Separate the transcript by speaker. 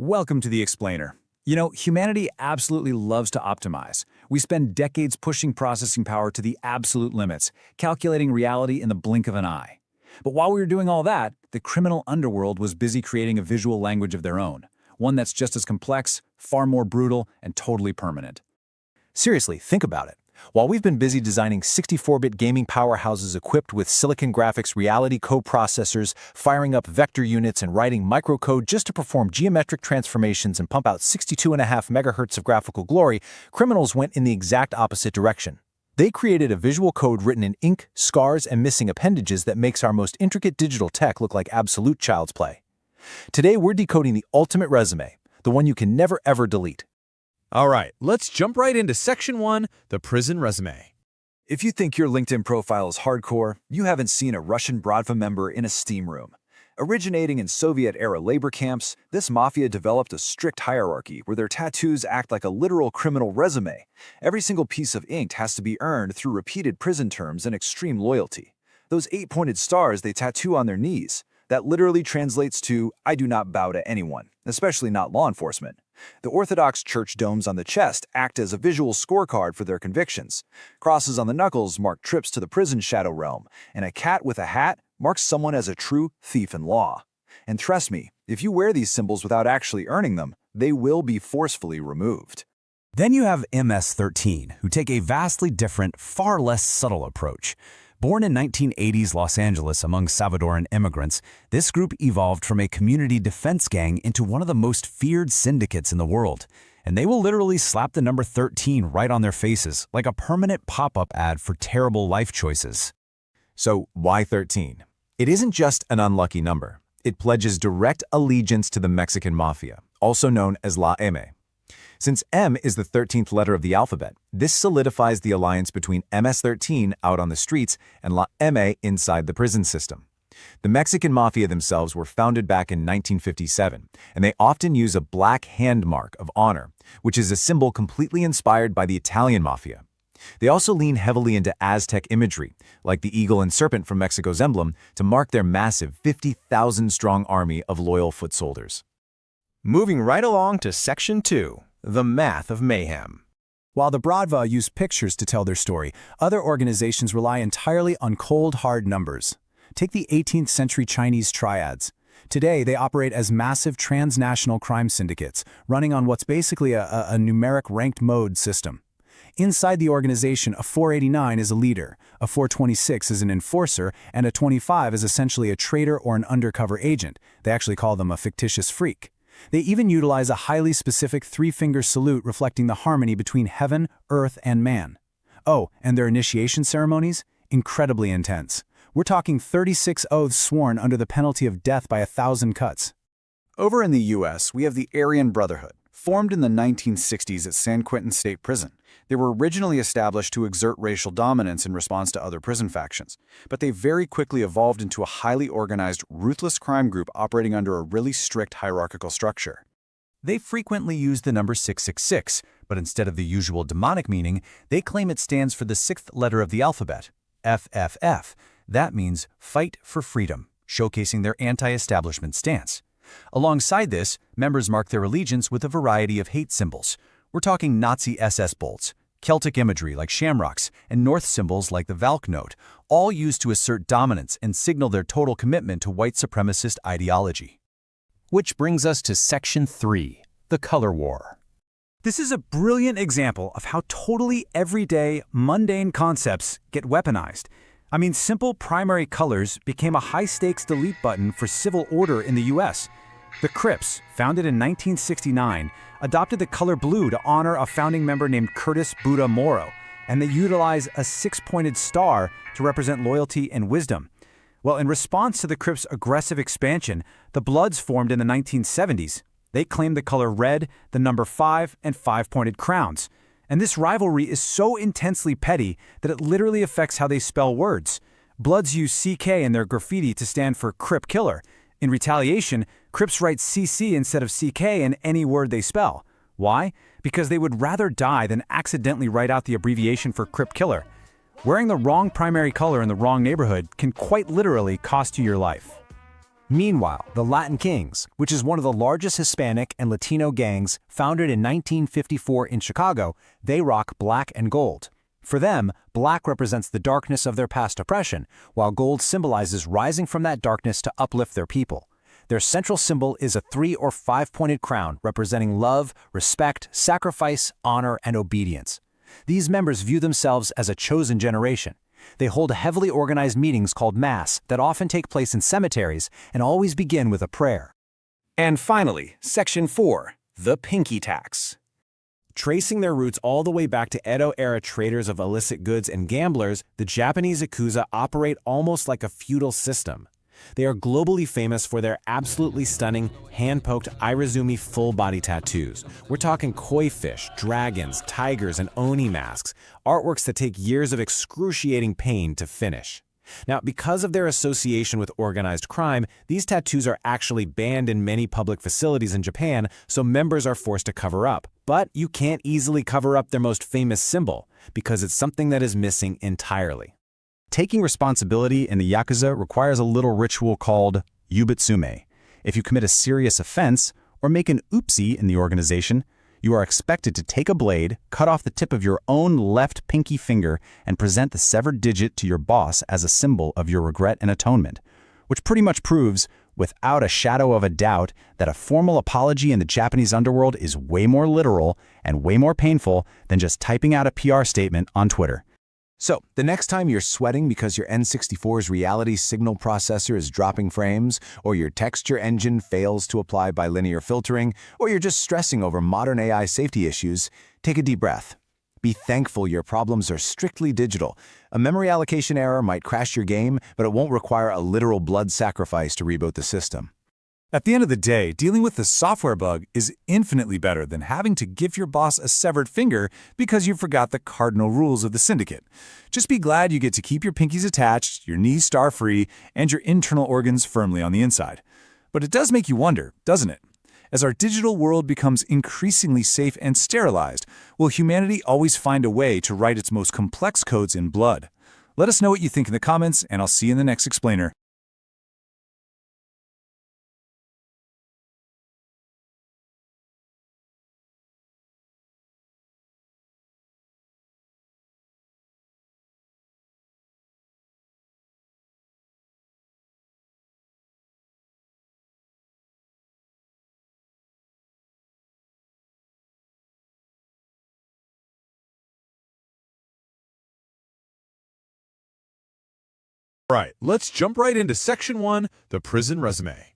Speaker 1: Welcome to The Explainer. You know, humanity absolutely loves to optimize. We spend decades pushing processing power to the absolute limits, calculating reality in the blink of an eye. But while we were doing all that, the criminal underworld was busy creating a visual language of their own, one that's just as complex, far more brutal, and totally permanent.
Speaker 2: Seriously, think about it. While we've been busy designing 64-bit gaming powerhouses equipped with silicon graphics reality coprocessors, firing up vector units and writing microcode just to perform geometric transformations and pump out 62.5 megahertz of graphical glory, criminals went in the exact opposite direction. They created a visual code written in ink, scars, and missing appendages that makes our most intricate digital tech look like absolute child's play. Today, we're decoding the ultimate resume, the one you can never ever delete.
Speaker 3: All right, let's jump right into Section 1, the prison resume.
Speaker 1: If you think your LinkedIn profile is hardcore, you haven't seen a Russian Bratva member in a steam room. Originating in Soviet-era labor camps, this mafia developed a strict hierarchy where their tattoos act like a literal criminal resume. Every single piece of ink has to be earned through repeated prison terms and extreme loyalty. Those 8-pointed stars they tattoo on their knees, that literally translates to, "I do not bow to anyone," especially not law enforcement. The Orthodox Church domes on the chest act as a visual scorecard for their convictions. Crosses on the knuckles mark trips to the prison shadow realm, and a cat with a hat marks someone as a true thief in law. And trust me, if you wear these symbols without actually earning them, they will be forcefully removed.
Speaker 4: Then you have MS-13, who take a vastly different, far less subtle approach. Born in 1980s Los Angeles among Salvadoran immigrants, this group evolved from a community defense gang into one of the most feared syndicates in the world. And they will literally slap the number 13 right on their faces, like a permanent pop-up ad for terrible life choices.
Speaker 2: So, why 13? It isn't just an unlucky number. It pledges direct allegiance to the Mexican mafia, also known as La M. Since M is the 13th letter of the alphabet, this solidifies the alliance between MS-13 out on the streets and La M inside the prison system. The Mexican mafia themselves were founded back in 1957, and they often use a black hand mark of honor, which is a symbol completely inspired by the Italian mafia. They also lean heavily into Aztec imagery, like the eagle and serpent from Mexico's emblem, to mark their massive 50,000-strong army of loyal foot soldiers.
Speaker 3: Moving right along to Section 2, the math of mayhem.
Speaker 4: While the Bratva use pictures to tell their story, other organizations rely entirely on cold, hard numbers. Take the 18th century Chinese triads. Today, they operate as massive transnational crime syndicates, running on what's basically a numeric ranked mode system. Inside the organization, a 489 is a leader, a 426 is an enforcer, and a 25 is essentially a traitor or an undercover agent. They actually call them a fictitious freak. They even utilize a highly specific three-finger salute reflecting the harmony between heaven, earth, and man. Oh, and their initiation ceremonies? Incredibly intense. We're talking 36 oaths sworn under the penalty of death by 1,000 cuts.
Speaker 1: Over in the U.S., we have the Aryan Brotherhood, formed in the 1960s at San Quentin State Prison. They were originally established to exert racial dominance in response to other prison factions, but they very quickly evolved into a highly organized, ruthless crime group operating under a really strict hierarchical structure.
Speaker 4: They frequently use the number 666, but instead of the usual demonic meaning, they claim it stands for the 6th letter of the alphabet, FFF. That means fight for freedom, showcasing their anti-establishment stance. Alongside this, members mark their allegiance with a variety of hate symbols. We're talking Nazi SS bolts, Celtic imagery like shamrocks, and North symbols like the Valk note, all used to assert dominance and signal their total commitment to white supremacist ideology.
Speaker 3: Which brings us to Section 3, the color war.
Speaker 4: This is a brilliant example of how totally everyday, mundane concepts get weaponized. I mean, simple primary colors became a high-stakes delete button for civil order in the U.S. The Crips, founded in 1969, adopted the color blue to honor a founding member named Curtis Buddha Morrow, and they utilize a 6-pointed star to represent loyalty and wisdom. Well, in response to the Crips' aggressive expansion, the Bloods formed in the 1970s. They claimed the color red, the number 5, and 5-pointed crowns. And this rivalry is so intensely petty that it literally affects how they spell words. Bloods use CK in their graffiti to stand for Crip Killer. In retaliation, Crips write CC instead of CK in any word they spell. Why? Because they would rather die than accidentally write out the abbreviation for Crip Killer. Wearing the wrong primary color in the wrong neighborhood can quite literally cost you your life.
Speaker 2: Meanwhile, the Latin Kings, which is one of the largest Hispanic and Latino gangs founded in 1954 in Chicago, they rock black and gold. For them, black represents the darkness of their past oppression, while gold symbolizes rising from that darkness to uplift their people. Their central symbol is a 3- or 5-pointed crown representing love, respect, sacrifice, honor, and obedience. These members view themselves as a chosen generation. They hold heavily organized meetings called Mass that often take place in cemeteries and always begin with a prayer.
Speaker 3: And finally, Section 4, the Pinky Tax. Tracing their roots all the way back to Edo-era traders of illicit goods and gamblers, the Japanese Yakuza operate almost like a feudal system. They are globally famous for their absolutely stunning, hand-poked Irizumi full-body tattoos. We're talking koi fish, dragons, tigers, and oni masks, artworks that take years of excruciating pain to finish. Now, because of their association with organized crime, these tattoos are actually banned in many public facilities in Japan, so members are forced to cover up. But you can't easily cover up their most famous symbol, because it's something that is missing entirely.
Speaker 2: Taking responsibility in the Yakuza requires a little ritual called yubitsume. If you commit a serious offense or make an oopsie in the organization, you are expected to take a blade, cut off the tip of your own left pinky finger, and present the severed digit to your boss as a symbol of your regret and atonement, which pretty much proves, without a shadow of a doubt, that a formal apology in the Japanese underworld is way more literal and way more painful than just typing out a PR statement on Twitter.
Speaker 1: So, the next time you're sweating because your N64's reality signal processor is dropping frames, or your texture engine fails to apply bilinear filtering, or you're just stressing over modern AI safety issues, take a deep breath. Be thankful your problems are strictly digital. A memory allocation error might crash your game, but it won't require a literal blood sacrifice to reboot the system.
Speaker 4: At the end of the day, dealing with the software bug is infinitely better than having to give your boss a severed finger because you forgot the cardinal rules of the syndicate. Just be glad you get to keep your pinkies attached, your knees star-free, and your internal organs firmly on the inside. But it does make you wonder, doesn't it? As our digital world becomes increasingly safe and sterilized, will humanity always find a way to write its most complex codes in blood? Let us know what you think in the comments, and I'll see you in the next explainer.
Speaker 5: All right, let's jump right into Section 1, the prison resume.